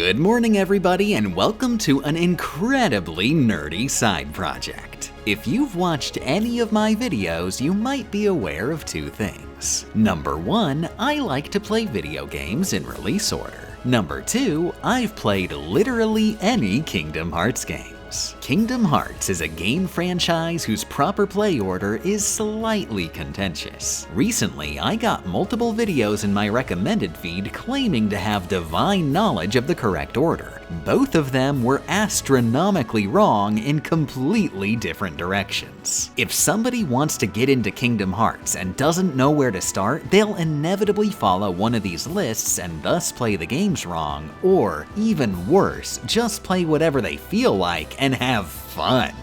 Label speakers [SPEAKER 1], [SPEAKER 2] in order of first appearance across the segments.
[SPEAKER 1] Good morning everybody and welcome to an incredibly nerdy side project. If you've watched any of my videos, you might be aware of two things. Number one, I like to play video games in release order. Number two, I've played literally any Kingdom Hearts game. Kingdom Hearts is a game franchise whose proper play order is slightly contentious. Recently, I got multiple videos in my recommended feed claiming to have divine knowledge of the correct order. Both of them were astronomically wrong in completely different directions. If somebody wants to get into Kingdom Hearts and doesn't know where to start, they'll inevitably follow one of these lists and thus play the games wrong, or even worse, just play whatever they feel like and have fun.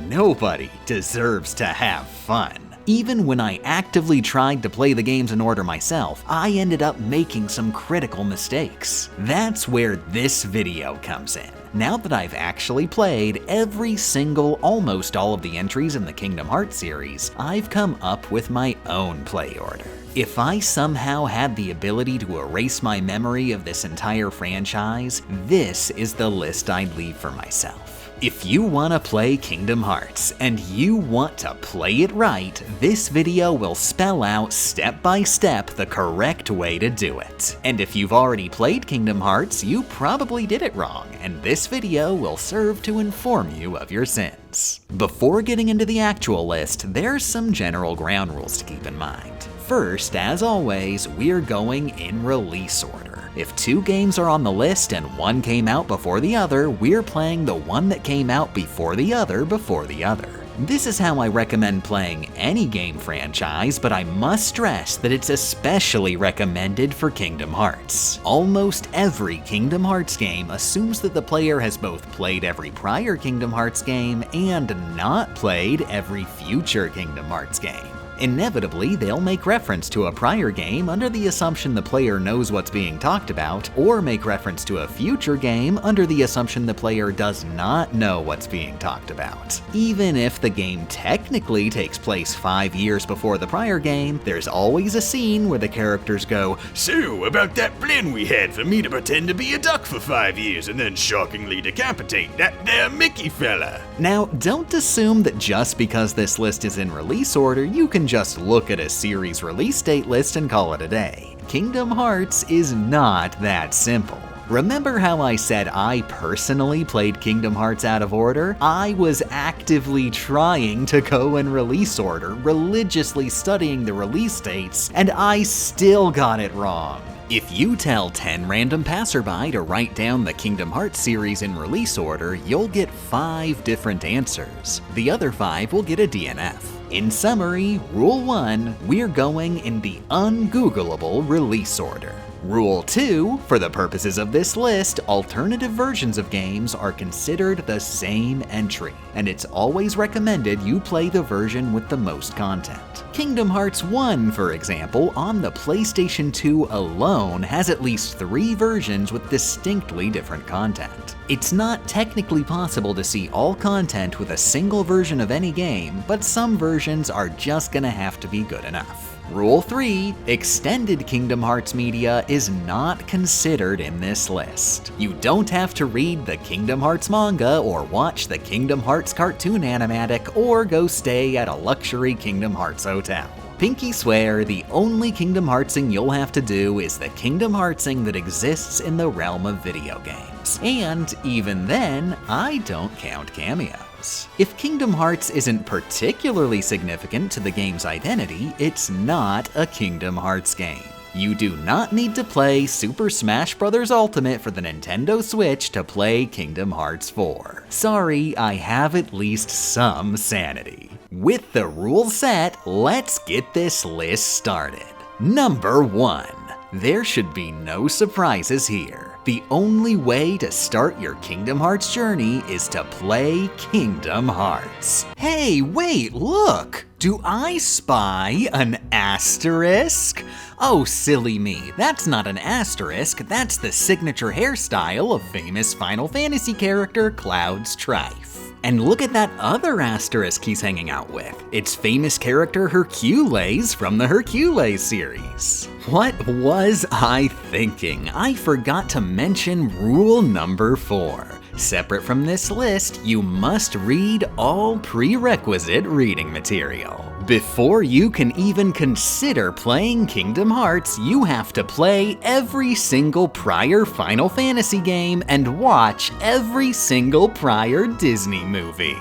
[SPEAKER 1] Nobody deserves to have fun. Even when I actively tried to play the games in order myself, I ended up making some critical mistakes. That's where this video comes in. Now that I've actually played every single, almost all of the entries in the Kingdom Hearts series, I've come up with my own play order. If I somehow had the ability to erase my memory of this entire franchise, this is the list I'd leave for myself. If you want to play Kingdom Hearts and you want to play it right, this video will spell out step by step the correct way to do it. And if you've already played Kingdom Hearts, you probably did it wrong, and this video will serve to inform you of your sins. Before getting into the actual list, there's some general ground rules to keep in mind. First, as always, we're going in release order. If two games are on the list and one came out before the other, we're playing the one that came out before the other. This is how I recommend playing any game franchise, but I must stress that it's especially recommended for Kingdom Hearts. Almost every Kingdom Hearts game assumes that the player has both played every prior Kingdom Hearts game and not played every future Kingdom Hearts game. Inevitably, they'll make reference to a prior game under the assumption the player knows what's being talked about, or make reference to a future game under the assumption the player does not know what's being talked about. Even if the game technically takes place 5 years before the prior game, there's always a scene where the characters go,
[SPEAKER 2] "So, about that plan we had for me to pretend to be a duck for 5 years and then shockingly decapitate that there Mickey fella."
[SPEAKER 1] Now, don't assume that just because this list is in release order, you can just look at a series release date list and call it a day. Kingdom Hearts is not that simple. Remember how I said I personally played Kingdom Hearts out of order? I was actively trying to go in release order, religiously studying the release dates, and I still got it wrong. If you tell 10 random passerby to write down the Kingdom Hearts series in release order, you'll get 5 different answers. The other 5 will get a DNF. In summary, Rule 1, we're going in the ungoogleable release order. Rule 2, for the purposes of this list, alternative versions of games are considered the same entry, and it's always recommended you play the version with the most content. Kingdom Hearts 1, for example, on the PlayStation 2 alone has at least 3 versions with distinctly different content. It's not technically possible to see all content with a single version of any game, but some versions are just gonna have to be good enough. Rule 3, extended Kingdom Hearts media is not considered in this list. You don't have to read the Kingdom Hearts manga or watch the Kingdom Hearts cartoon animatic or go stay at a luxury Kingdom Hearts hotel. Pinky swear, the only Kingdom Heartsing you'll have to do is the Kingdom Heartsing that exists in the realm of video games. And even then, I don't count cameos. If Kingdom Hearts isn't particularly significant to the game's identity, it's not a Kingdom Hearts game. You do not need to play Super Smash Bros. Ultimate for the Nintendo Switch to play Kingdom Hearts 4. Sorry, I have at least some sanity. With the rules set, let's get this list started. Number 1. There should be no surprises here. The only way to start your Kingdom Hearts journey is to play Kingdom Hearts. Hey, wait, look! Do I spy an asterisk? Oh, silly me, that's not an asterisk, that's the signature hairstyle of famous Final Fantasy character Cloud's Strife. And look at that other asterisk he's hanging out with. It's famous character Hercules from the Hercules series. What was I thinking? I forgot to mention rule number 4. Separate from this list, you must read all prerequisite reading material. Before you can even consider playing Kingdom Hearts, you have to play every single prior Final Fantasy game and watch every single prior Disney movie.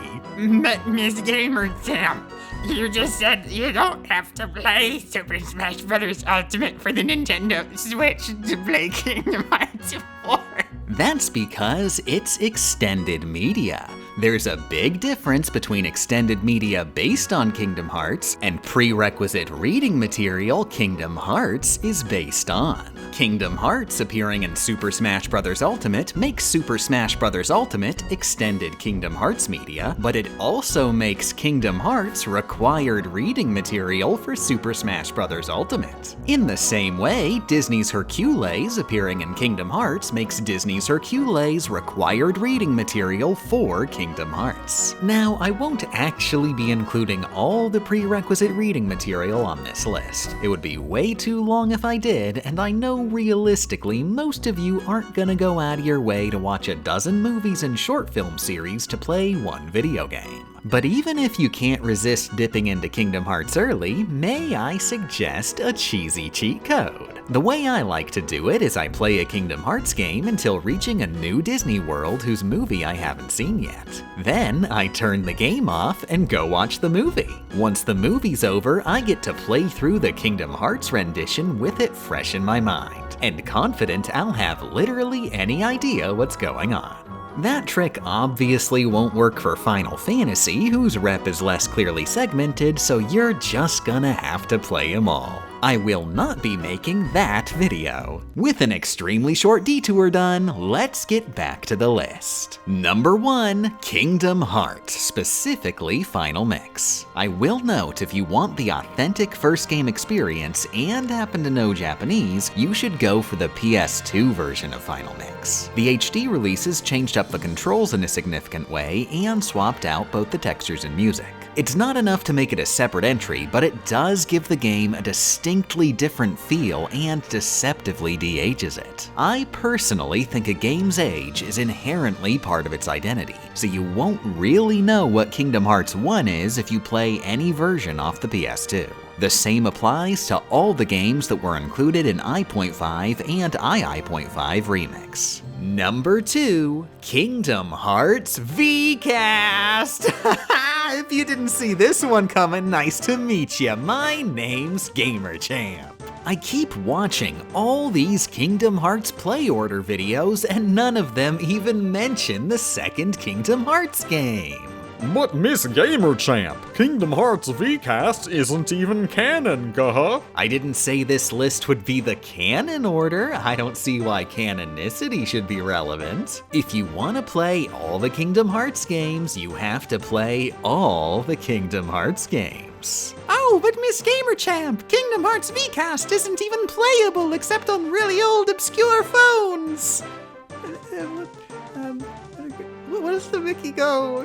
[SPEAKER 3] But Miss Gamer Champ, you just said you don't have to play Super Smash Bros. Ultimate for the Nintendo Switch to play Kingdom Hearts 4.
[SPEAKER 1] That's because it's extended media. There's a big difference between extended media based on Kingdom Hearts and prerequisite reading material Kingdom Hearts is based on. Kingdom Hearts appearing in Super Smash Bros. Ultimate makes Super Smash Bros. Ultimate extended Kingdom Hearts media, but it also makes Kingdom Hearts required reading material for Super Smash Bros. Ultimate. In the same way, Disney's Hercules appearing in Kingdom Hearts makes Disney's Hercules required reading material for Kingdom Hearts. Now, I won't actually be including all the prerequisite reading material on this list. It would be way too long if I did, and I know realistically most of you aren't gonna go out of your way to watch a dozen movies and short film series to play one video game. But even if you can't resist dipping into Kingdom Hearts early, may I suggest a cheesy cheat code? The way I like to do it is I play a Kingdom Hearts game until reaching a new Disney World whose movie I haven't seen yet. Then I turn the game off and go watch the movie. Once the movie's over, I get to play through the Kingdom Hearts rendition with it fresh in my mind, and confident I'll have literally any idea what's going on. That trick obviously won't work for Final Fantasy, whose rep is less clearly segmented, so you're just gonna have to play them all. I will not be making that video. With an extremely short detour done, let's get back to the list. Number 1, Kingdom Hearts, specifically Final Mix. I will note if you want the authentic first game experience and happen to know Japanese, you should go for the PS2 version of Final Mix. The HD releases changed up the controls in a significant way and swapped out both the textures and music. It's not enough to make it a separate entry, but it does give the game a distinctly different feel and deceptively de-ages it. I personally think a game's age is inherently part of its identity, so you won't really know what Kingdom Hearts 1 is if you play any version off the PS2. The same applies to all the games that were included in I.5 and II.5 Remix. Number 2, Kingdom Hearts VCast! If you didn't see this one coming, nice to meet ya. My name's GamerChamp. I keep watching all these Kingdom Hearts play order videos and none of them even mention the second Kingdom Hearts game.
[SPEAKER 4] But Miss GamerChamp, Kingdom Hearts VCast isn't even canon, guh.
[SPEAKER 1] I didn't say this list would be the canon order. I don't see why canonicity should be relevant. If you want to play all the Kingdom Hearts games, you have to play all the Kingdom Hearts games.
[SPEAKER 3] Oh, but Miss GamerChamp, Kingdom Hearts VCast isn't even playable except on really old, obscure phones. What does the Mickey go?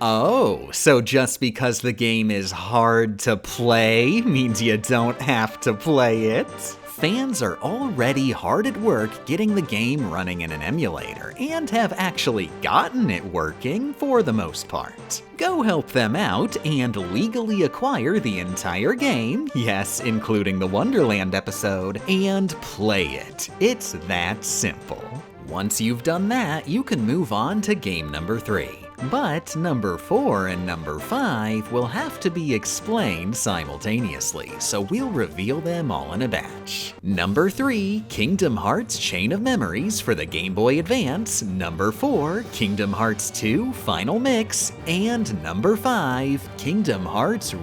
[SPEAKER 1] Oh, so just because the game is hard to play means you don't have to play it? Fans are already hard at work getting the game running in an emulator, and have actually gotten it working for the most part. Go help them out and legally acquire the entire game, yes, including the Wonderland episode, and play it. It's that simple. Once you've done that, you can move on to game number 3. But number 4 and number 5 will have to be explained simultaneously, so we'll reveal them all in a batch. Number 3, Kingdom Hearts Chain of Memories for the Game Boy Advance. Number 4, Kingdom Hearts 2 Final Mix. And number 5, Kingdom Hearts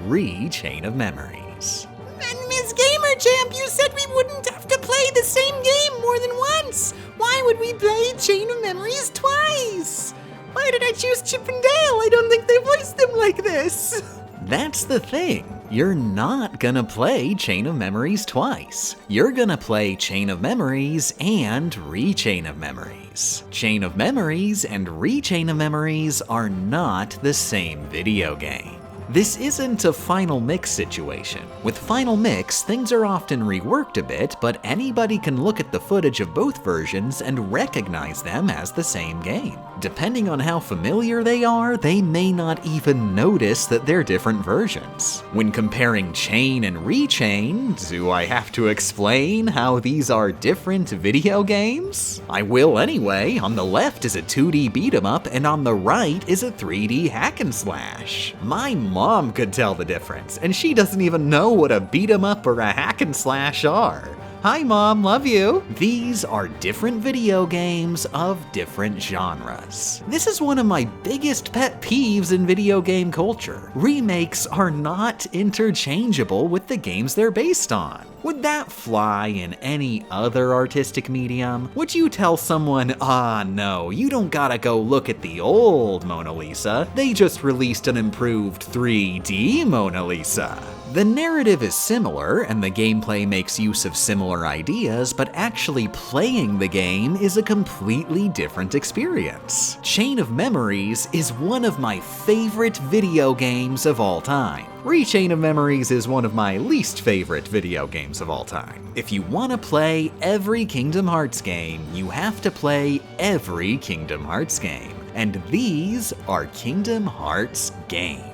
[SPEAKER 1] Chain of Memories.
[SPEAKER 3] And Miss GamerChamp, you said we wouldn't have to play the same game more than once. Why would we play Chain of Memories twice? Why did I choose Chip and Dale? I don't think they voiced them like this.
[SPEAKER 1] That's the thing. You're not gonna play Chain of Memories twice. You're gonna play Chain of Memories and Chain of Memories. Chain of Memories and Chain of Memories are not the same video game. This isn't a Final Mix situation. With Final Mix, things are often reworked a bit, but anybody can look at the footage of both versions and recognize them as the same game. Depending on how familiar they are, they may not even notice that they're different versions. When comparing Chain and Rechain, do I have to explain how these are different video games? I will anyway. On the left is a 2D beat-em-up, and on the right is a 3D hack and slash. My mom could tell the difference, and she doesn't even know what a beat-em-up or a hack and slash are. Hi Mom, love you! These are different video games of different genres. This is one of my biggest pet peeves in video game culture. Remakes are not interchangeable with the games they're based on. Would that fly in any other artistic medium? Would you tell someone, no, you don't gotta go look at the old Mona Lisa, they just released an improved 3D Mona Lisa? The narrative is similar, and the gameplay makes use of similar ideas, but actually playing the game is a completely different experience. Chain of Memories is one of my favorite video games of all time. Rechain of Memories is one of my least favorite video games of all time. If you want to play every Kingdom Hearts game, you have to play every Kingdom Hearts game. And these are Kingdom Hearts games.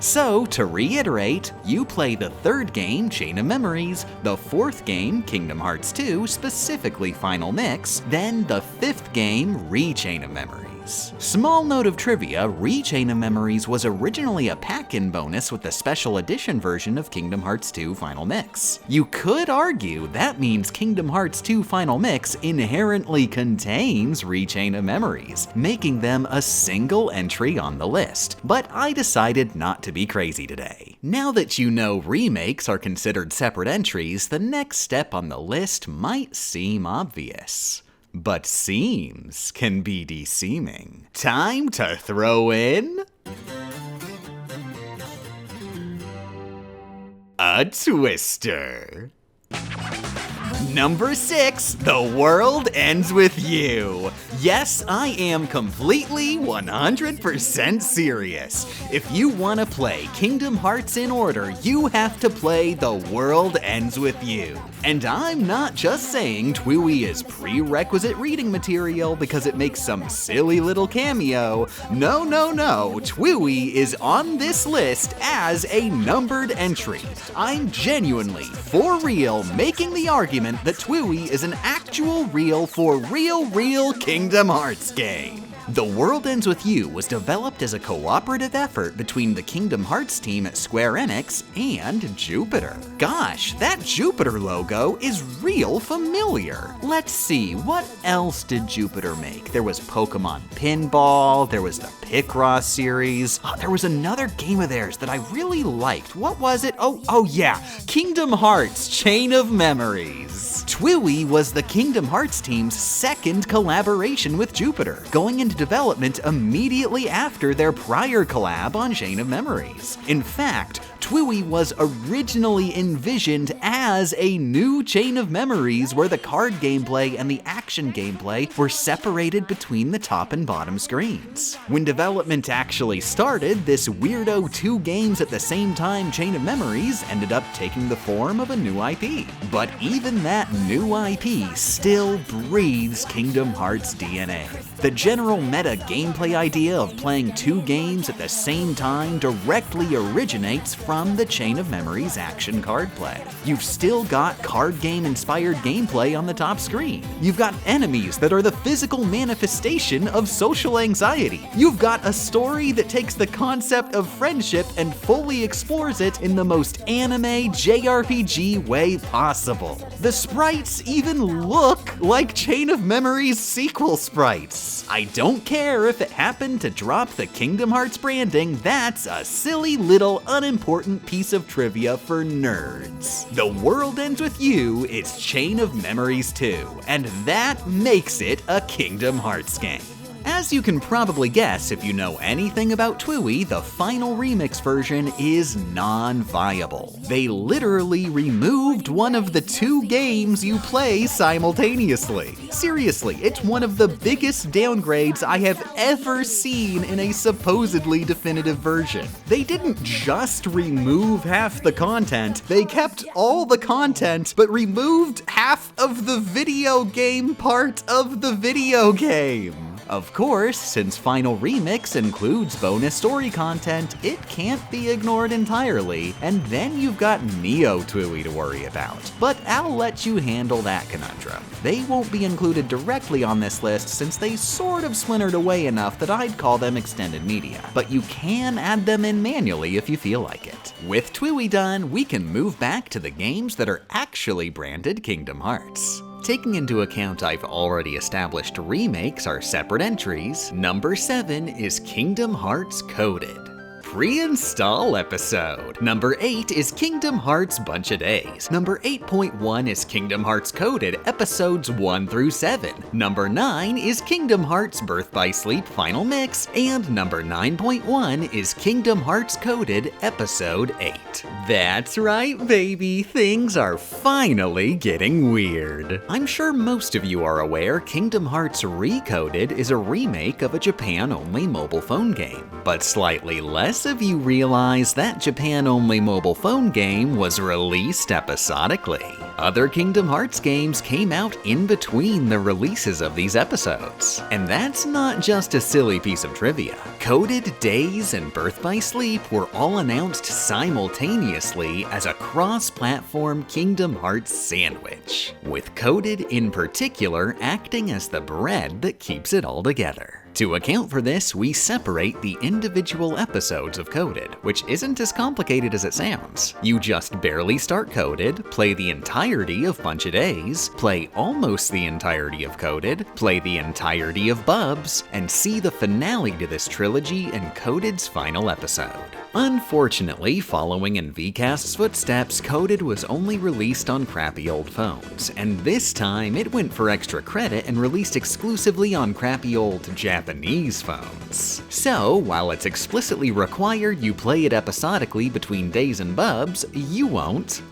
[SPEAKER 1] So, to reiterate, you play the third game, Chain of Memories, the fourth game, Kingdom Hearts 2, specifically Final Mix, then the fifth game, Rechain of Memories. Small note of trivia, Rechain of Memories was originally a pack-in bonus with the special edition version of Kingdom Hearts 2 Final Mix. You could argue that means Kingdom Hearts 2 Final Mix inherently contains Rechain of Memories, making them a single entry on the list, but I decided not to be crazy today. Now that you know remakes are considered separate entries, the next step on the list might seem obvious. But seems can be de-seeming. Time to throw in a twister. Number 6, The World Ends With You. Yes, I am completely 100% serious. If you want to play Kingdom Hearts in order, you have to play The World Ends With You. And I'm not just saying Twooey is prerequisite reading material because it makes some silly little cameo. No, Twooey is on this list as a numbered entry. I'm genuinely, for real, making the argument that Twooey is an actual real for real Kingdom Hearts game. The World Ends With You was developed as a cooperative effort between the Kingdom Hearts team at Square-Enix and Jupiter. Gosh, that Jupiter logo is real familiar. Let's see, what else did Jupiter make? There was Pokemon Pinball, there was the Picross series. There was another game of theirs that I really liked. What was it? Oh yeah, Kingdom Hearts Chain of Memories. Twooey was the Kingdom Hearts team's second collaboration with Jupiter, going into development immediately after their prior collab on Chain of Memories. In fact, Twooey was originally envisioned as a new Chain of Memories where the card gameplay and the action gameplay were separated between the top and bottom screens. When development actually started, this weirdo 2 games at the same time Chain of Memories ended up taking the form of a new IP. But even that new IP still breathes Kingdom Hearts DNA. The general meta gameplay idea of playing 2 games at the same time directly originates from the Chain of Memories action card play. You've still got card game inspired gameplay on the top screen. You've got enemies that are the physical manifestation of social anxiety. You've got a story that takes the concept of friendship and fully explores it in the most anime JRPG way possible. The sprites even look like Chain of Memories sequel sprites. I don't care if it happened to drop the Kingdom Hearts branding, that's a silly little unimportant piece of trivia for nerds. The World Ends With You is Chain of Memories 2, and that makes it a Kingdom Hearts game. As As you can probably guess if you know anything about TWIWY, the final remix version is non-viable. They literally removed one of the 2 games you play simultaneously. Seriously, it's one of the biggest downgrades I have ever seen in a supposedly definitive version. They didn't just remove half the content, they kept all the content, but removed half of the video game part of the video game. Of course, since Final Remix includes bonus story content, it can't be ignored entirely, and then you've got Neo TWIWY to worry about. But I'll let you handle that conundrum. They won't be included directly on this list since they sort of splintered away enough that I'd call them extended media, but you can add them in manually if you feel like it. With TWIWY done, we can move back to the games that are actually branded Kingdom Hearts. Taking into account I've already established remakes are separate entries, number 7 is Kingdom Hearts Coded. Pre-install episode. Number 8 is Kingdom Hearts Bunch of Days. Number 8.1 is Kingdom Hearts Coded episodes 1 through 7. Number 9 is Kingdom Hearts Birth by Sleep Final Mix. And number 9.1 is Kingdom Hearts Coded episode 8. That's right, baby. Things are finally getting weird. I'm sure most of you are aware Kingdom Hearts Recoded is a remake of a Japan-only mobile phone game, but slightly less of you realize that Japan-only mobile phone game was released episodically. Other Kingdom Hearts games came out in between the releases of these episodes. And that's not just a silly piece of trivia. Coded Days and Birth by Sleep were all announced simultaneously as a cross-platform Kingdom Hearts sandwich, with Coded in particular acting as the bread that keeps it all together. To account for this, we separate the individual episodes of Coded, which isn't as complicated as it sounds. You just barely start Coded, play the entirety of Bunch of Days, play almost the entirety of Coded, play the entirety of Bubs, and see the finale to this trilogy in Coded's final episode. Unfortunately, following in VCast's footsteps, Coded was only released on crappy old phones, and this time it went for extra credit and released exclusively on crappy old Japanese phones. So, while it's explicitly required you play it episodically between Days and Bubs, you won't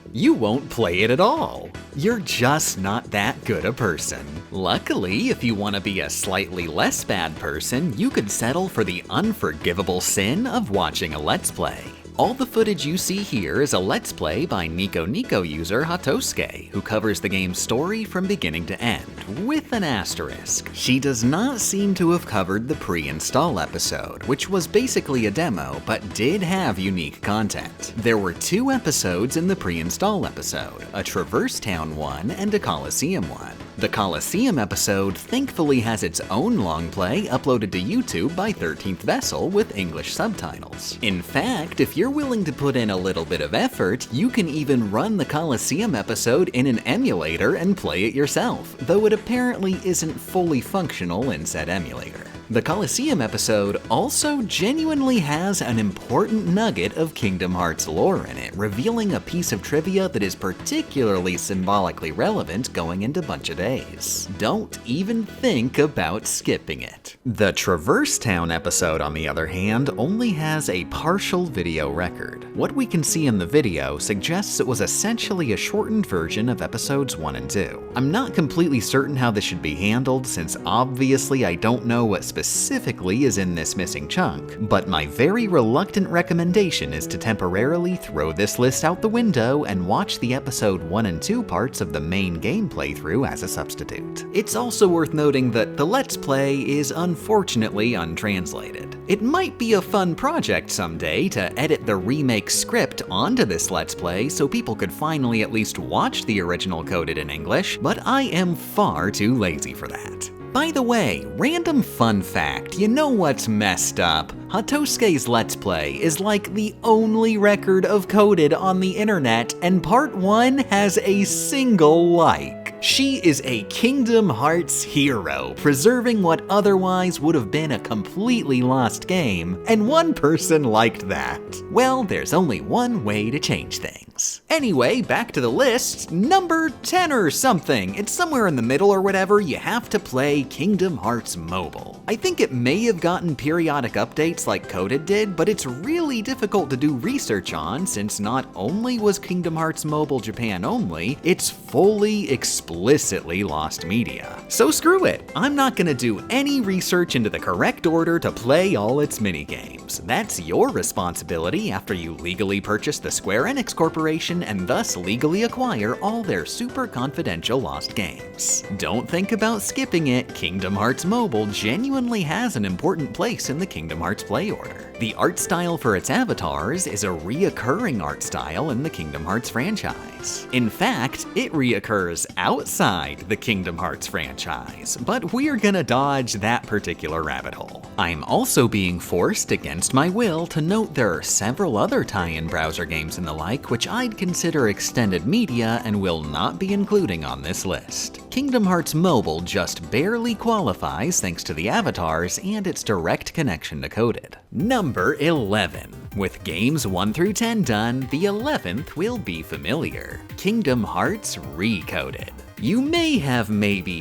[SPEAKER 1] play it at all. You're just not that good a person. Luckily, if you want to be a slightly less bad person, you could settle for the unforgivable sin of watching a Let's Play. All the footage you see here is a Let's Play by Nico user Hatosuke, who covers the game's story from beginning to end, with an asterisk. She does not seem to have covered the pre-install episode, which was basically a demo, but did have unique content. There were 2 episodes in the pre-install episode, a Traverse Town one and a Coliseum one. The Coliseum episode thankfully has its own long play uploaded to YouTube by 13th Vessel with English subtitles. In fact, if you're willing to put in a little bit of effort, you can even run the Coliseum episode in an emulator and play it yourself, though it apparently isn't fully functional in said emulator. The Coliseum episode also genuinely has an important nugget of Kingdom Hearts lore in it, revealing a piece of trivia that is particularly symbolically relevant going into Bunch of Days. Don't even think about skipping it. The Traverse Town episode, on the other hand, only has a partial video record. What we can see in the video suggests it was essentially a shortened version of episodes 1 and 2. I'm not completely certain how this should be handled, since obviously I don't know what specifically is in this missing chunk, but my very reluctant recommendation is to temporarily throw this list out the window and watch the episode 1 and 2 parts of the main game playthrough as a substitute. It's also worth noting that the Let's Play is unfortunately untranslated. It might be a fun project someday to edit the remake script onto this Let's Play so people could finally at least watch the original Coded in English, but I am far too lazy for that. By the way, random fun fact, you know what's messed up? Hatosuke's Let's Play is like the only record of Coded on the internet, and part 1 has a single like. She is a Kingdom Hearts hero, preserving what otherwise would have been a completely lost game, and one person liked that. Well, there's only one way to change things. Anyway, back to the list, number 10 or something. It's somewhere in the middle or whatever. You have to play Kingdom Hearts Mobile. I think it may have gotten periodic updates like Coded did, but it's really difficult to do research on since not only was Kingdom Hearts Mobile Japan only, it's fully explicitly lost media. So screw it, I'm not gonna do any research into the correct order to play all its minigames. That's your responsibility after you legally purchase the Square-Enix Corporation and thus legally acquire all their super confidential lost games. Don't think about skipping it, Kingdom Hearts Mobile genuinely has an important place in the Kingdom Hearts play order. The art style for its avatars is a reoccurring art style in the Kingdom Hearts franchise. In fact, it reoccurs outside the Kingdom Hearts franchise, but we're gonna dodge that particular rabbit hole. I'm also being forced against my will to note there are several other tie-in browser games and the like which I'd consider extended media and will not be including on this list. Kingdom Hearts Mobile just barely qualifies thanks to the avatars and its direct connection to Coded. Number 11. With games 1 through 10 done, the 11th will be familiar. Kingdom Hearts Recoded. You may have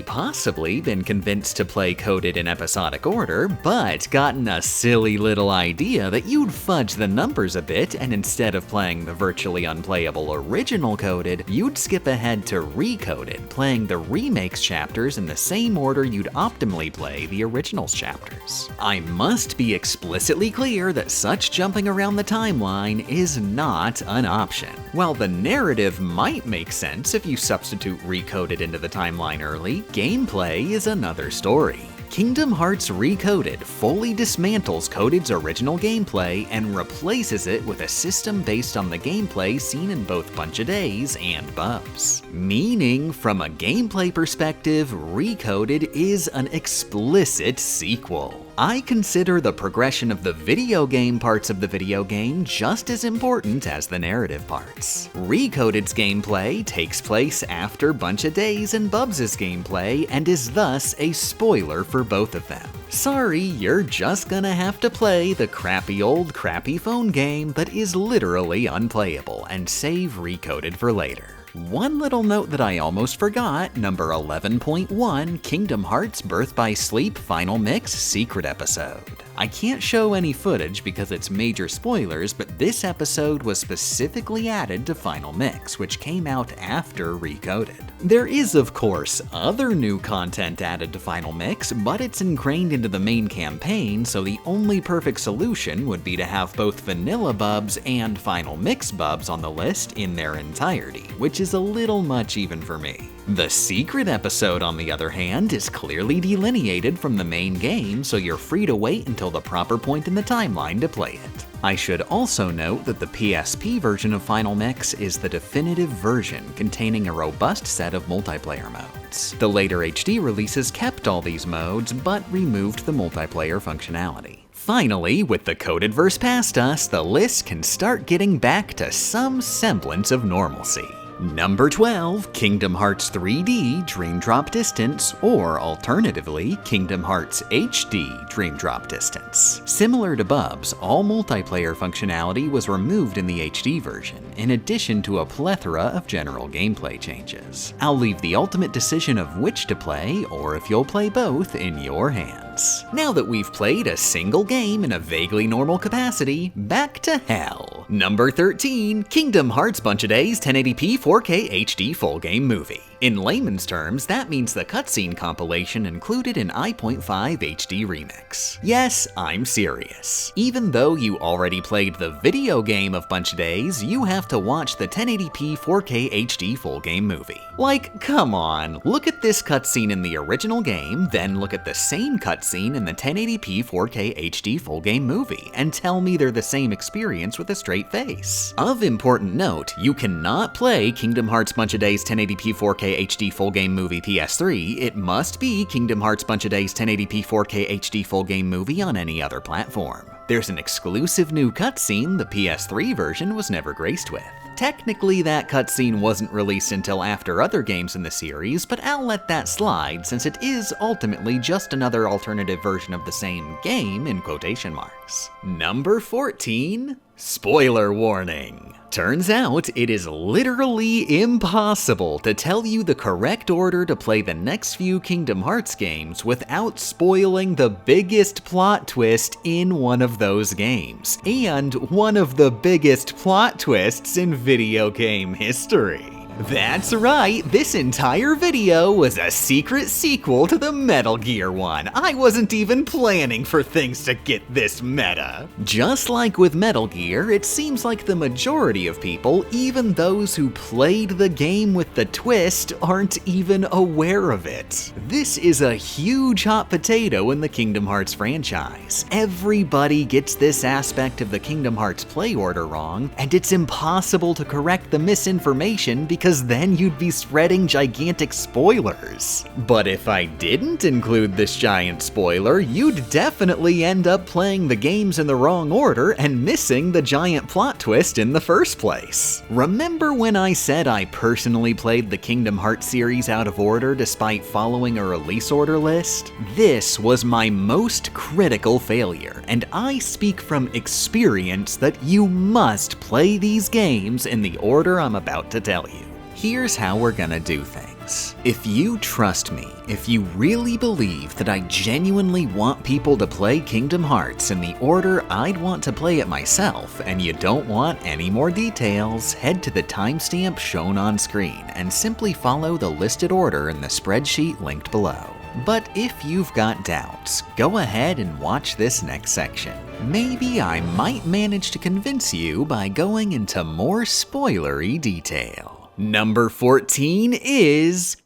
[SPEAKER 1] possibly been convinced to play Coded in episodic order, but gotten a silly little idea that you'd fudge the numbers a bit and instead of playing the virtually unplayable original Coded, you'd skip ahead to Recoded, playing the remakes chapters in the same order you'd optimally play the originals chapters. I must be explicitly clear that such jumping around the timeline is not an option. While the narrative might make sense if you substitute Recoded into the timeline early, gameplay is another story. Kingdom Hearts Recoded fully dismantles Coded's original gameplay and replaces it with a system based on the gameplay seen in both Bunch of Days and Bubs. Meaning, from a gameplay perspective, Recoded is an explicit sequel. I consider the progression of the video game parts of the video game just as important as the narrative parts. Recoded's gameplay takes place after Bunch of Days and Bubs' gameplay and is thus a spoiler for both of them. Sorry, you're just gonna have to play the crappy phone game that is literally unplayable and save Recoded for later. One little note that I almost forgot, number 11.1, Kingdom Hearts Birth by Sleep Final Mix Secret Episode. I can't show any footage because it's major spoilers, but this episode was specifically added to Final Mix, which came out after Recoded. There is, of course, other new content added to Final Mix, but it's ingrained into the main campaign, so the only perfect solution would be to have both Vanilla Bubs and Final Mix Bubs on the list in their entirety, which is a little much even for me. The secret episode, on the other hand, is clearly delineated from the main game, so you're free to wait until the proper point in the timeline to play it. I should also note that the PSP version of Final Mix is the definitive version, containing a robust set of multiplayer modes. The later HD releases kept all these modes, but removed the multiplayer functionality. Finally, with the Coded verse past us, the list can start getting back to some semblance of normalcy. Number 12, Kingdom Hearts 3D Dream Drop Distance, or alternatively, Kingdom Hearts HD Dream Drop Distance. Similar to Bubs, all multiplayer functionality was removed in the HD version, in addition to a plethora of general gameplay changes. I'll leave the ultimate decision of which to play, or if you'll play both, in your hands. Now that we've played a single game in a vaguely normal capacity, back to hell. Number 13, Kingdom Hearts Bunch of Days 1080p 4K HD full game movie. In layman's terms, that means the cutscene compilation included an i.5 HD remix. Yes, I'm serious. Even though you already played the video game of Bunch of Days, you have to watch the 1080p 4K HD full game movie. Like, come on, look at this cutscene in the original game, then look at the same cutscene in the 1080p 4K HD full game movie, and tell me they're the same experience with a straight face. Of important note, you cannot play Kingdom Hearts Bunch of Days 1080p 4K HD full game movie PS3, it must be Kingdom Hearts Bunch of Days 1080p 4K HD full game movie on any other platform. There's an exclusive new cutscene the PS3 version was never graced with. Technically, that cutscene wasn't released until after other games in the series, but I'll let that slide since it is ultimately just another alternative version of the same game in quotation marks. Number 14, spoiler warning. Turns out, it is literally impossible to tell you the correct order to play the next few Kingdom Hearts games without spoiling the biggest plot twist in one of those games, and one of the biggest plot twists in video game history. That's right, this entire video was a secret sequel to the Metal Gear one. I wasn't even planning for things to get this meta. Just like with Metal Gear, it seems like the majority of people, even those who played the game with the twist, aren't even aware of it. This is a huge hot potato in the Kingdom Hearts franchise. Everybody gets this aspect of the Kingdom Hearts play order wrong, and it's impossible to correct the misinformation because then you'd be spreading gigantic spoilers. But if I didn't include this giant spoiler, you'd definitely end up playing the games in the wrong order and missing the giant plot twist in the first place. Remember when I said I personally played the Kingdom Hearts series out of order despite following a release order list? This was my most critical failure, and I speak from experience that you must play these games in the order I'm about to tell you. Here's how we're gonna do things. If you trust me, if you really believe that I genuinely want people to play Kingdom Hearts in the order I'd want to play it myself, and you don't want any more details, head to the timestamp shown on screen and simply follow the listed order in the spreadsheet linked below. But if you've got doubts, go ahead and watch this next section. Maybe I might manage to convince you by going into more spoilery detail. Number 14 is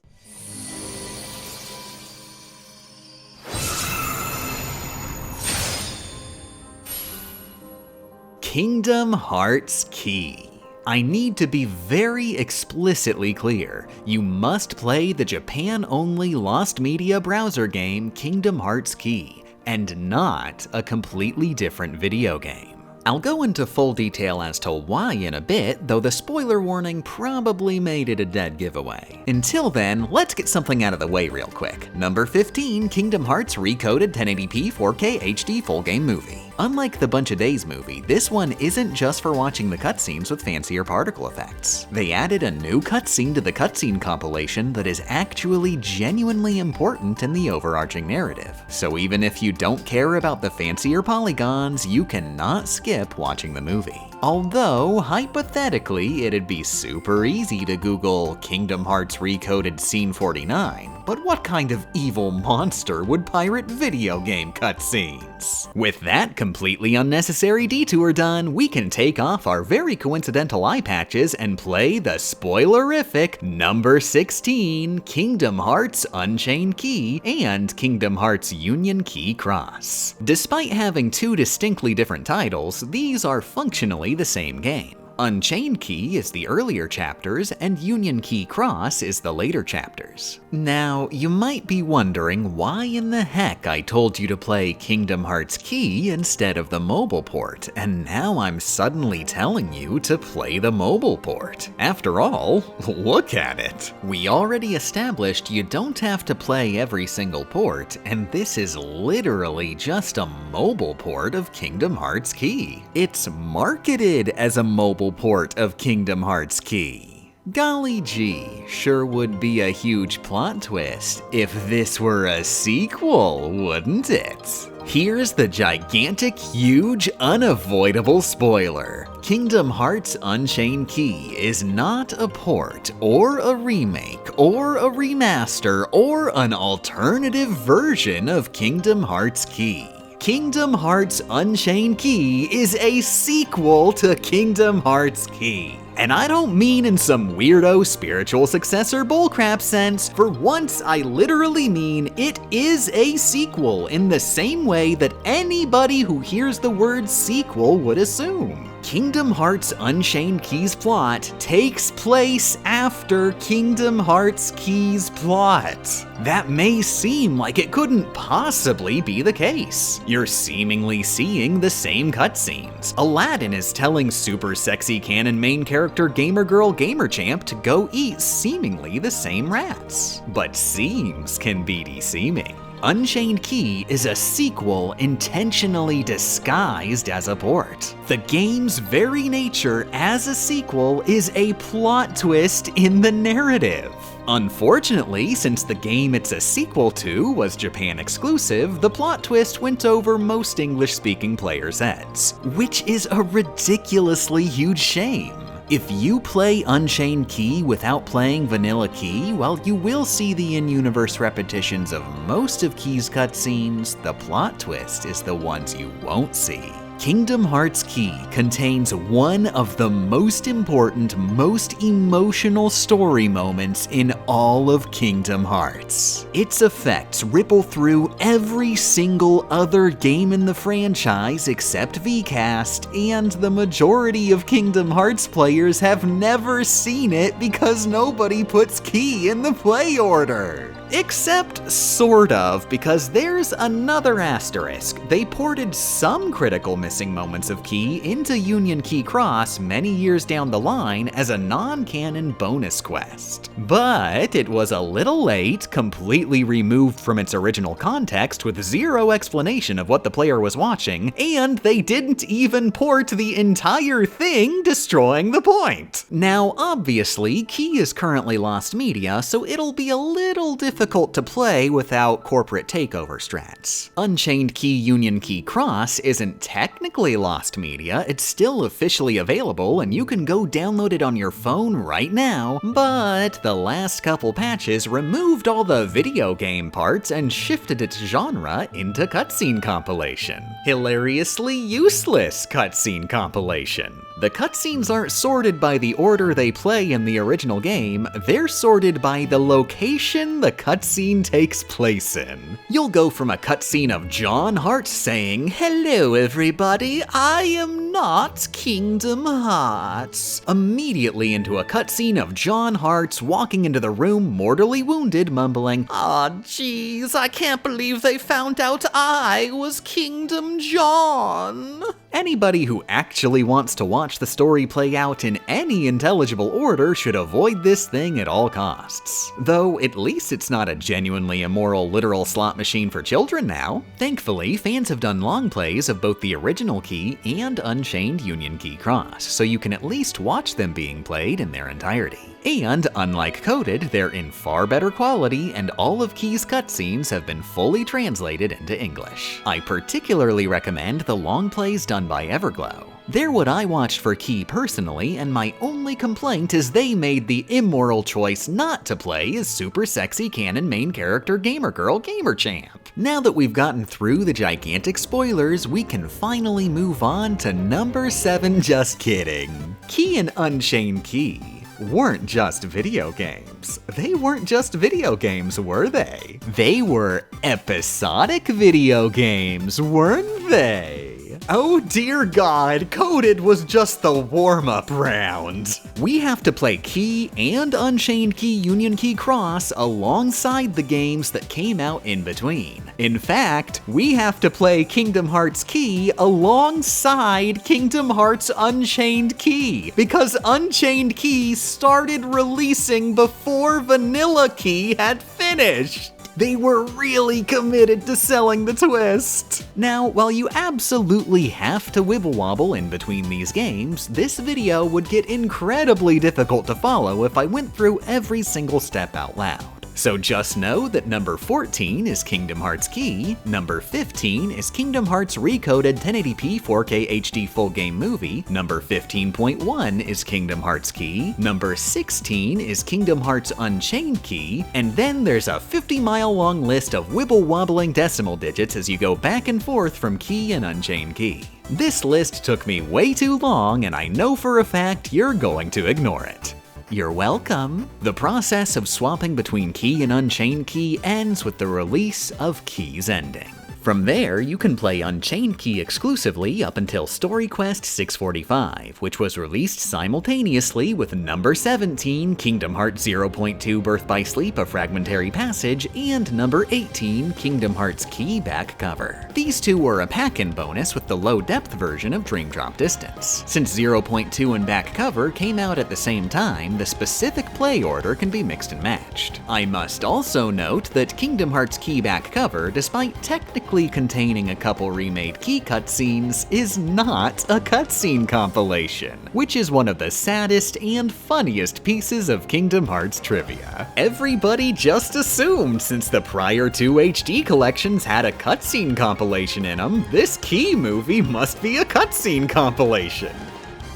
[SPEAKER 1] Kingdom Hearts Key. I need to be very explicitly clear. You must play the Japan-only Lost Media browser game Kingdom Hearts Key, and not a completely different video game. I'll go into full detail as to why in a bit, though the spoiler warning probably made it a dead giveaway. Until then, let's get something out of the way real quick. Number 15, Kingdom Hearts Recoded 1080p 4K HD Full Game Movie. Unlike the Bunch of Days movie, this one isn't just for watching the cutscenes with fancier particle effects. They added a new cutscene to the cutscene compilation that is actually genuinely important in the overarching narrative. So even if you don't care about the fancier polygons, you cannot skip watching the movie. Although, hypothetically, it'd be super easy to Google Kingdom Hearts Recoded Scene 49, but what kind of evil monster would pirate video game cutscenes? With that completely unnecessary detour done, we can take off our very coincidental eye patches and play the spoilerific number 16, Kingdom Hearts Unchained Key and Kingdom Hearts Union Key Cross. Despite having two distinctly different titles, these are functionally the same game. Unchained Key is the earlier chapters, and Union Key Cross is the later chapters. Now, you might be wondering why in the heck I told you to play Kingdom Hearts Key instead of the mobile port, and now I'm suddenly telling you to play the mobile port. After all, look at it. We already established you don't have to play every single port, and this is literally just a mobile port of Kingdom Hearts Key. It's marketed as a mobile port of Kingdom Hearts Key. Golly gee, sure would be a huge plot twist if this were a sequel, wouldn't it? Here's the gigantic, huge, unavoidable spoiler. Kingdom Hearts Unchained Key is not a port, or a remake, or a remaster, or an alternative version of Kingdom Hearts Key. Kingdom Hearts Unchained Key is a sequel to Kingdom Hearts Key. And I don't mean in some weirdo spiritual successor bullcrap sense. For once, I literally mean it is a sequel in the same way that anybody who hears the word sequel would assume. Kingdom Hearts Unchained Key's plot takes place after Kingdom Hearts Key's plot. That may seem like it couldn't possibly be the case. You're seemingly seeing the same cutscenes. Aladdin is telling super sexy canon main character Gamer Girl Gamer Champ to go eat seemingly the same rats. But seems can be deceiving. Unchained Key is a sequel intentionally disguised as a port. The game's very nature as a sequel is a plot twist in the narrative. Unfortunately, since the game it's a sequel to was Japan exclusive, the plot twist went over most English-speaking players' heads, which is a ridiculously huge shame. If you play Unchained Key without playing Vanilla Key, while you will see the in-universe repetitions of most of Key's cutscenes, the plot twist is the ones you won't see. Kingdom Hearts Key contains one of the most important, most emotional story moments in all of Kingdom Hearts. Its effects ripple through every single other game in the franchise except VCast, and the majority of Kingdom Hearts players have never seen it because nobody puts Key in the play order. Except sort of, because there's another asterisk. They ported some critical missing moments of Key into Union Key Cross many years down the line as a non-canon bonus quest. But it was a little late, completely removed from its original context with zero explanation of what the player was watching, and they didn't even port the entire thing, destroying the point. Now, obviously, Key is currently lost media, so it'll be a little difficult to play without corporate takeover strats. Unchained Key Union Key Cross isn't technically lost media, it's still officially available and you can go download it on your phone right now, but the last couple patches removed all the video game parts and shifted its genre into cutscene compilation. Hilariously useless cutscene compilation. The cutscenes aren't sorted by the order they play in the original game, they're sorted by the location the cutscene takes place in. You'll go from a cutscene of John Hart saying, "Hello everybody, I am not Kingdom Hearts," immediately into a cutscene of John Hart's walking into the room mortally wounded, mumbling, "Aw jeez, I can't believe they found out I was Kingdom John." Anybody who actually wants to watch the story play out in any intelligible order should avoid this thing at all costs. Though at least it's not a genuinely immoral literal slot machine for children now. Thankfully, fans have done long plays of both the original Key and Unchained Union Key Cross, so you can at least watch them being played in their entirety. And, unlike Coded, they're in far better quality, and all of Key's cutscenes have been fully translated into English. I particularly recommend the long plays done by Everglow. They're what I watched for Key personally, and my only complaint is they made the immoral choice not to play as super sexy canon main character Gamer Girl Gamer Champ. Now that we've gotten through the gigantic spoilers, we can finally move on to number 7, just kidding. Key and Unchained Key weren't just video games. They weren't just video games, were they? They were episodic video games, weren't they? Oh dear God, Coded was just the warm-up round. We have to play Key and Unchained Key Union Key Cross alongside the games that came out in between. In fact, we have to play Kingdom Hearts Key alongside Kingdom Hearts Unchained Key, because Unchained Key started releasing before Vanilla Key had finished. They were really committed to selling the twist. Now, while you absolutely have to wibble wobble in between these games, this video would get incredibly difficult to follow if I went through every single step out loud. So just know that number 14 is Kingdom Hearts Key, number 15 is Kingdom Hearts Recoded 1080p 4K HD Full Game Movie, number 15.1 is Kingdom Hearts Key, number 16 is Kingdom Hearts Unchained Key, and then there's a 50-mile long list of wibble-wobbling decimal digits as you go back and forth from Key and Unchained Key. This list took me way too long, and I know for a fact you're going to ignore it. You're welcome. The process of swapping between Key and Unchained Key ends with the release of Key's ending. From there, you can play Unchained Key exclusively up until Story Quest 645, which was released simultaneously with number 17, Kingdom Hearts 0.2 Birth by Sleep, A Fragmentary Passage, and number 18, Kingdom Hearts Key back cover. These two were a pack-in bonus with the low-depth version of Dream Drop Distance. Since 0.2 and back cover came out at the same time, the specific play order can be mixed and matched. I must also note that Kingdom Hearts Key back cover, despite technically containing a couple remade key cutscenes, is not a cutscene compilation, which is one of the saddest and funniest pieces of Kingdom Hearts trivia. Everybody just assumed since the prior two HD collections had a cutscene compilation in them, this Key movie must be a cutscene compilation.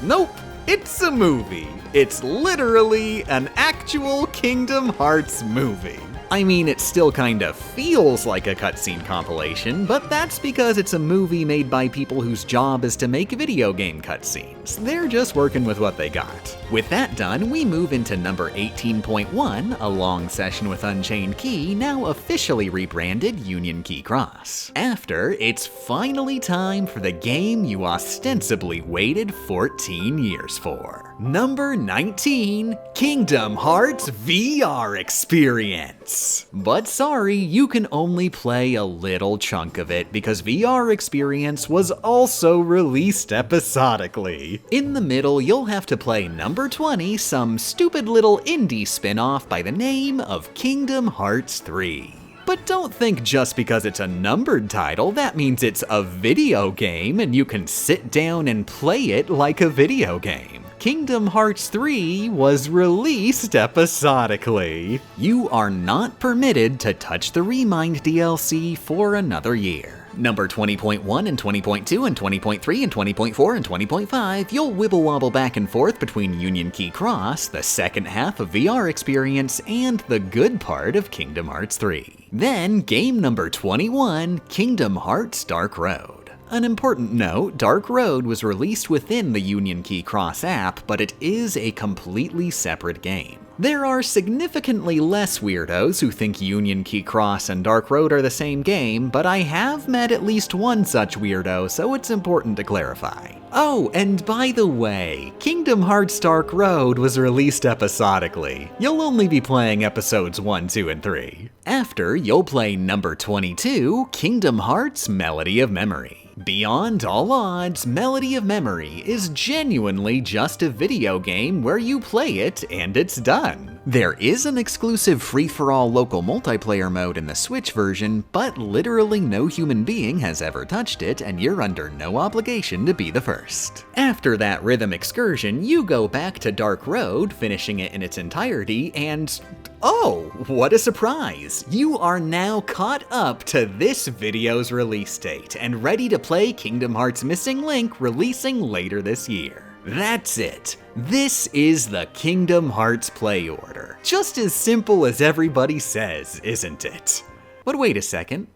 [SPEAKER 1] Nope, it's a movie. It's literally an actual Kingdom Hearts movie. I mean, it still kinda feels like a cutscene compilation, but that's because it's a movie made by people whose job is to make video game cutscenes. They're just working with what they got. With that done, we move into number 18.1, a long session with Unchained Key, now officially rebranded Union Key Cross. After, it's finally time for the game you ostensibly waited 14 years for. Number 19, Kingdom Hearts VR Experience. But sorry, you can only play a little chunk of it because VR Experience was also released episodically. In the middle, you'll have to play number 20, some stupid little indie spin-off by the name of Kingdom Hearts 3. But don't think just because it's a numbered title, that means it's a video game and you can sit down and play it like a video game. Kingdom Hearts 3 was released episodically. You are not permitted to touch the Remind DLC for another year. Number 20.1 and 20.2 and 20.3 and 20.4 and 20.5, you'll wibble-wobble back and forth between Union Key Cross, the second half of VR Experience, and the good part of Kingdom Hearts 3. Then, game number 21, Kingdom Hearts Dark Road. An important note, Dark Road was released within the Union Key Cross app, but it is a completely separate game. There are significantly less weirdos who think Union Key Cross and Dark Road are the same game, but I have met at least one such weirdo, so it's important to clarify. Oh, and by the way, Kingdom Hearts Dark Road was released episodically. You'll only be playing episodes 1, 2, and 3. After, you'll play number 22, Kingdom Hearts Melody of Memory. Beyond all odds, Melody of Memory is genuinely just a video game where you play it and it's done. There is an exclusive free-for-all local multiplayer mode in the Switch version, but literally no human being has ever touched it and you're under no obligation to be the first. After that rhythm excursion, you go back to Dark Road, finishing it in its entirety, and oh, what a surprise! You are now caught up to this video's release date and ready to play Kingdom Hearts Missing Link, releasing later this year. That's it. This is the Kingdom Hearts play order. Just as simple as everybody says, isn't it? But wait a second.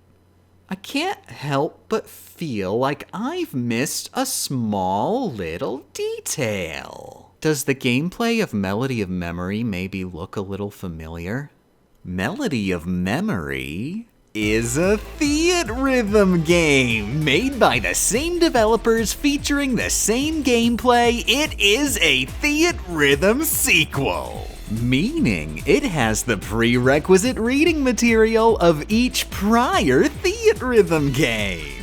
[SPEAKER 1] I can't help but feel like I've missed a small little detail. Does the gameplay of Melody of Memory maybe look a little familiar? Melody of Memory is a Theatrhythm game made by the same developers featuring the same gameplay. It is a Theatrhythm sequel, meaning it has the prerequisite reading material of each prior Theatrhythm game.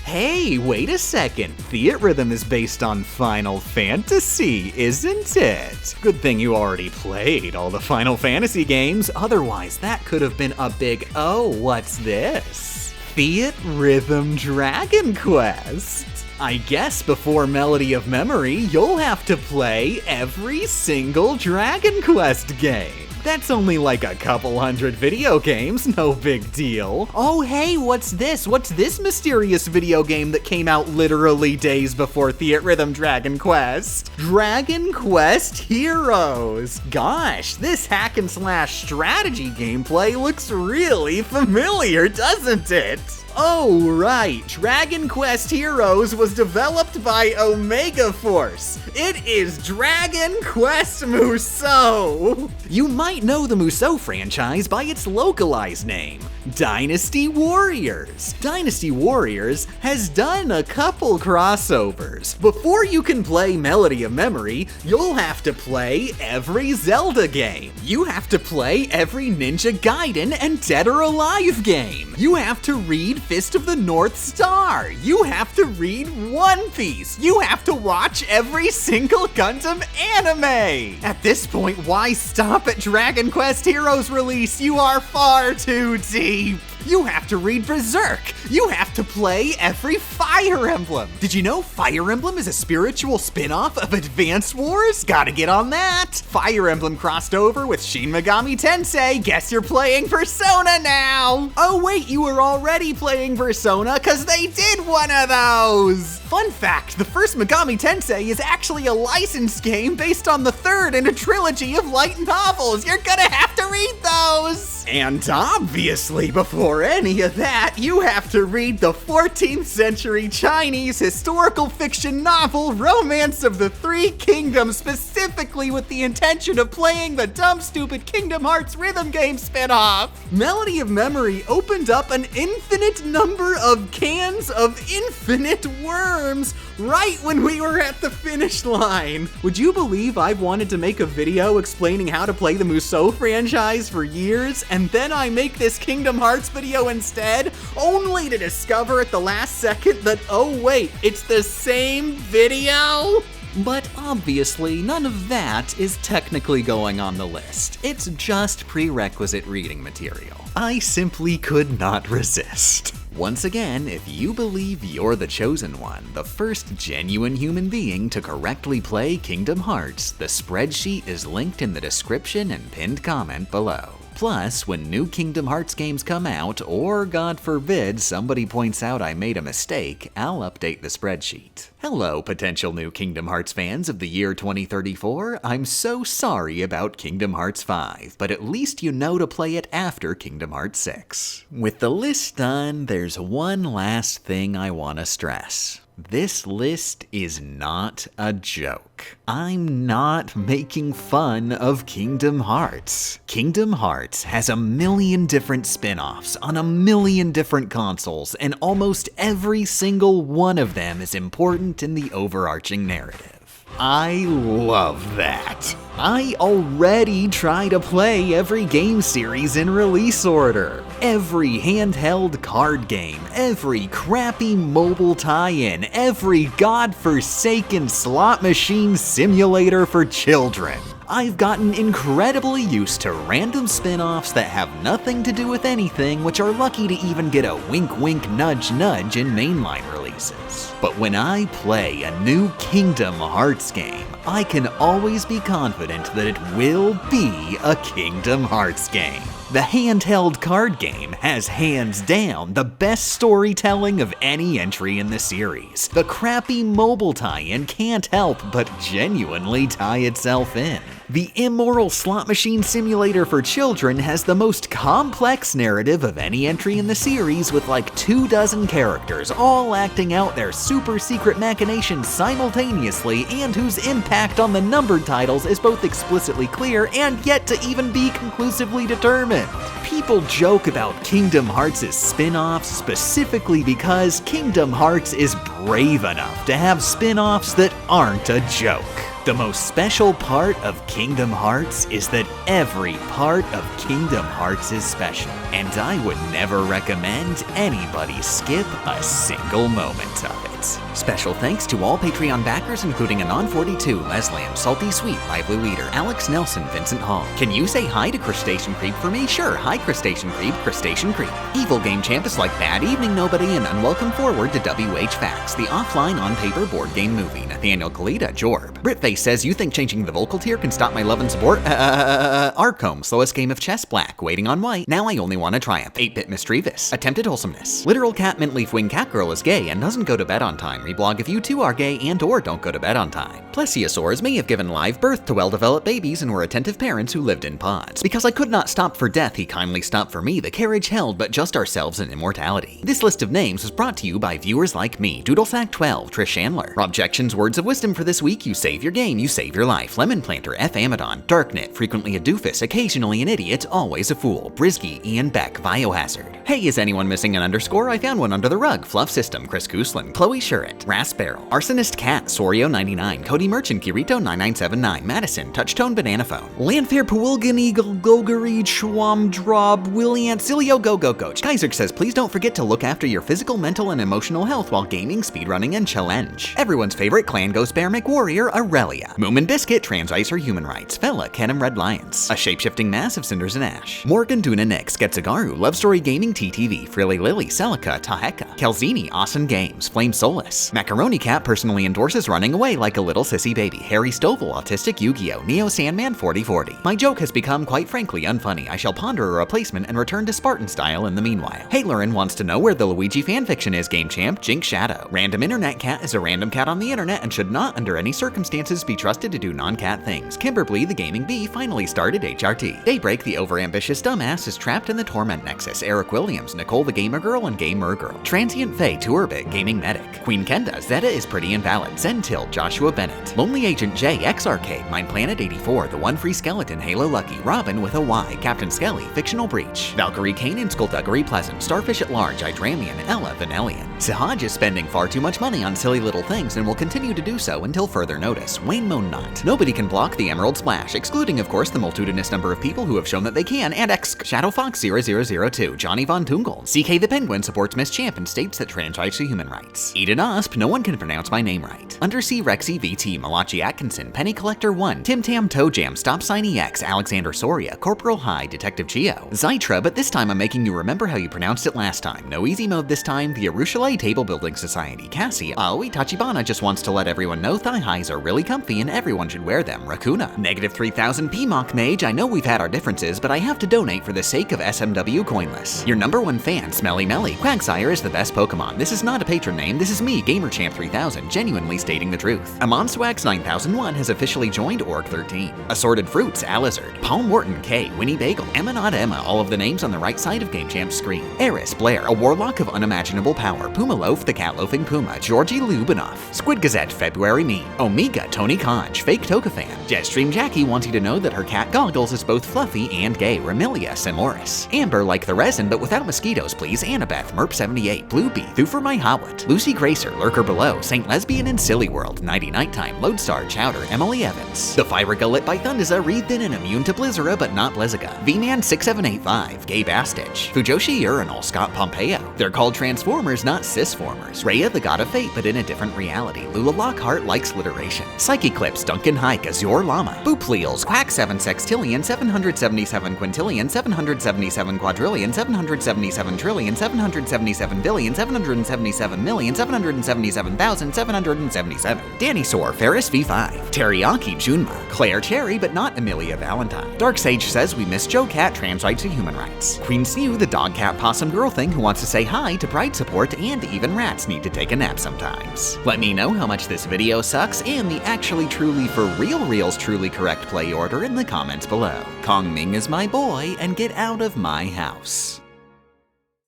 [SPEAKER 1] Hey, wait a second, Theatrhythm is based on Final Fantasy, isn't it? Good thing you already played all the Final Fantasy games, otherwise that could have been a big, oh, what's this? Theatrhythm Dragon Quest. I guess before Melody of Memory, you'll have to play every single Dragon Quest game. That's only like a couple hundred video games, no big deal. Oh hey, what's this? What's this mysterious video game that came out literally days before Theatrhythm Dragon Quest? Dragon Quest Heroes! Gosh, this hack and slash strategy gameplay looks really familiar, doesn't it?
[SPEAKER 5] Oh, right. Dragon Quest Heroes was developed by Omega Force. It is Dragon Quest Musou. You might know the Musou franchise by its localized name, Dynasty Warriors. Dynasty Warriors has done a couple crossovers. Before you can play Melody of Memory, you'll have to play every Zelda game. You have to play every Ninja Gaiden and Dead or Alive game. You have to read Fist of the North Star. You have to read One Piece. You have to watch every single Gundam anime. At this point, why stop at Dragon Quest Heroes release? You are far too deep. You have to read Berserk. You have to play every Fire Emblem. Did you know Fire Emblem is a spiritual spin-off of Advance Wars? Gotta get on that. Fire Emblem crossed over with Shin Megami Tensei. Guess you're playing Persona now. Oh wait, you were already playing Persona because they did one of those. Fun fact, the first Megami Tensei is actually a licensed game based on the third in a trilogy of light novels. You're gonna have to read those. And obviously, before any of that, you have to read the 14th century Chinese historical fiction novel Romance of the Three Kingdoms, specifically with the intention of playing the dumb stupid Kingdom Hearts rhythm game spin-off. Melody of Memory opened up an infinite number of cans of infinite worms right when we were at the finish line. Would you believe I've wanted to make a video explaining how to play the Musou franchise for years, and then I make this Kingdom Hearts video instead, only to discover at the last second that, oh wait, it's the same video? But obviously, none of that is technically going on the list. It's just prerequisite reading material. I simply could not resist. Once again, if you believe you're the chosen one, the first genuine human being to correctly play Kingdom Hearts, the spreadsheet is linked in the description and pinned comment below. Plus, when new Kingdom Hearts games come out, or God forbid somebody points out I made a mistake, I'll update the spreadsheet. Hello, potential new Kingdom Hearts fans of the year 2034. I'm so sorry about Kingdom Hearts 5, but at least you know to play it after Kingdom Hearts 6. With the list done, there's one last thing I want to stress. This list is not a joke. I'm not making fun of Kingdom Hearts. Kingdom Hearts has a million different spin-offs on a million different consoles, and almost every single one of them is important in the overarching narrative. I love that. I already try to play every game series in release order. Every handheld card game, every crappy mobile tie-in, every godforsaken slot machine simulator for children. I've gotten incredibly used to random spin-offs that have nothing to do with anything, which are lucky to even get a wink wink nudge nudge in mainline releases. But when I play a new Kingdom Hearts game, I can always be confident that it will be a Kingdom Hearts game. The handheld card game has hands down the best storytelling of any entry in the series. The crappy mobile tie-in can't help but genuinely tie itself in. The immoral slot machine simulator for children has the most complex narrative of any entry in the series, with like 24 characters all acting out their super secret machinations simultaneously, and whose impact on the numbered titles is both explicitly clear and yet to even be conclusively determined. People joke about Kingdom Hearts' spin-offs specifically because Kingdom Hearts is brave enough to have spin-offs that aren't a joke. The most special part of Kingdom Hearts is that every part of Kingdom Hearts is special, and I would never recommend anybody skip a single moment of it. Special thanks to all Patreon backers, including Anon42, Leslam, Salty Sweet, Lively Leader, Alex Nelson, Vincent Hall. Can you say hi to Crustacean Creep for me? Sure, hi Crustacean Creep, Crustacean Creep. Evil Game Champ is like Bad Evening Nobody and Unwelcome Forward to WH Facts, the offline on-paper board game movie. Nathaniel Kalita, Jorb. Britface says, you think changing the vocal tier can stop my love and support? Arcombe, slowest game of chess, black, waiting on white. Now I only want to triumph. 8-bit mischievous. Attempted wholesomeness. Literal cat mint leaf wing cat girl is gay and doesn't go to bed on
[SPEAKER 1] on time reblog if you too are gay and or don't go to bed on time. Plesiosaurs may have given live birth to well-developed babies and were attentive parents who lived in pods. Because I could not stop for death, he kindly stopped for me the carriage held but just ourselves in immortality. This list of names was brought to you by viewers like me, Doodlesack12, Trish Chandler, Robjection's words of wisdom for this week: you save your game, you save your life, Lemon Planter, F. Amadon, Darknit, frequently a doofus, occasionally an idiot, always a fool, Brisky, Ian Beck, Biohazard. Hey, is anyone missing an underscore? I found one under the rug. Fluff System, Chris Gooslin, Chloe Shuret, Ras Barrel, Arsonist Cat, Sorio99, Cody Merchant, Kirito9979, Madison, Touchtone Banana Phone, Landfair Pawilgan Eagle, Gogari, Schwam Drob, Williant, Cilio Go Go Coach. Kaiser says, please don't forget to look after your physical, mental, and emotional health while gaming, speedrunning, and challenge. Everyone's favorite Clan Ghost Bear McWarrior, Aurelia. Moomin Biscuit, Trans Icer Human Rights, Fella, Kenem Red Lions, a shapeshifting mass of cinders and ash. Morgan Duna Nix, Getsugaru, Love Story Gaming TTV, Frilly Lily, Celica, Taheka, Kelzini, Awesome Games, Flame Solus. Macaroni Cat personally endorses running away like a little sissy baby. Harry Stovall, Autistic Yu-Gi-Oh! Neo Sandman 4040. My joke has become quite frankly unfunny. I shall ponder a replacement and return to Spartan style in the meanwhile. Haylerin wants to know where the Luigi fanfiction is, Game Champ, Jink Shadow. Random Internet Cat is a random cat on the internet and should not under any circumstances be trusted to do non-cat things. Kimberly the Gaming Bee finally started HRT. Daybreak the overambitious dumbass is trapped in the Torment Nexus. Eric Williams, Nicole the Gamer Girl and Gamer Girl. Transient Faye, Tourbit, Gaming Medic. Queen Kenda, Zeta is pretty invalid. Zentil, Joshua Bennett. Lonely Agent J, X Arcade, Mind Planet 84, The One Free Skeleton, Halo Lucky, Robin with a Y, Captain Skelly, Fictional Breach. Valkyrie Kane and Skullduggery Pleasant, Starfish at Large, Hydramian, Ella, Vanellian. Sahaj is spending far too much money on silly little things and will continue to do so until further notice. Wayne Moan Not. Nobody can block the Emerald Splash, excluding of course the multitudinous number of people who have shown that they can, and X Shadow Fox 0002, Johnny Von Tungle. CK the Penguin supports Miss Champ and states that trans rights are human rights. Eden Osp, no one can pronounce my name right. Undersea Rexy VT, Malachi Atkinson, Penny Collector 1, Tim Tam Toe Jam, Stop Sign EX, Alexander Soria, Corporal High, Detective Geo. Zytra, but this time I'm making you remember how you pronounced it last time. No easy mode this time. The Arushalai Table Building Society. Cassie, Aoi Tachibana just wants to let everyone know thigh highs are really comfy and everyone should wear them. Rakuna. Negative 3000 PMOC Mage, I know we've had our differences, but I have to donate for the sake of SMW Coinless. Your #1 fan, Smelly Melly. Quagsire is the best Pokemon. This is not a patron name, this is me, GamerChamp3000, genuinely stating the truth. Amonswax 9001 has officially joined Org 13. Assorted Fruits, Alizard. Paul Morton, K, Winnie Bagel, Emma Not Emma, all of the names on the right side of GameChamp's screen. Eris, Blair, a warlock of unimaginable power. Puma Loaf, the cat loafing Puma. Georgie Lubinoff. Squid Gazette, February Meme. Omega, Tony Conch, Fake Tokafan. Jetstream Jackie wants you to know that her cat Goggles is both fluffy and gay. Remilia, Samoris. Amber, like the resin, but without mosquitoes, please. Annabeth, Merp78, Blue Bee, Thoofer My Howat. Lucy Gracer, Lurker Below, Saint Lesbian and Silly World, Nighty Nighttime, Lodestar, Chowder, Emily Evans. The Fiverga lit by Thundiza, wreathed in and immune to Blizzara, but not Blizzaga. V-Man 6785, Gay Bastich. Fujoshi Urinal, Scott Pompeo. They're called Transformers, not Cisformers. Rhea, the God of Fate, but in a different reality. Lula Lockhart likes literation. Psycheclips, Duncan Hike, Azure Llama. Boopleals, Quack 7 Sextillion, 777 Quintillion, 777 Quadrillion, 777 Trillion, 777 Billion, 777 Million, 777,777. Danny Soar, Ferris V5. Teriyaki Junma. Claire Cherry, but not Amelia Valentine. Dark Sage says we miss Joe Cat, trans rights and human rights. Queen Snew, the dog cat possum girl thing who wants to say hi to Pride support, and even rats need to take a nap sometimes. Let me know how much this video sucks and the actually truly for reals truly correct play order in the comments below. Kong Ming is my boy, and get out of my house.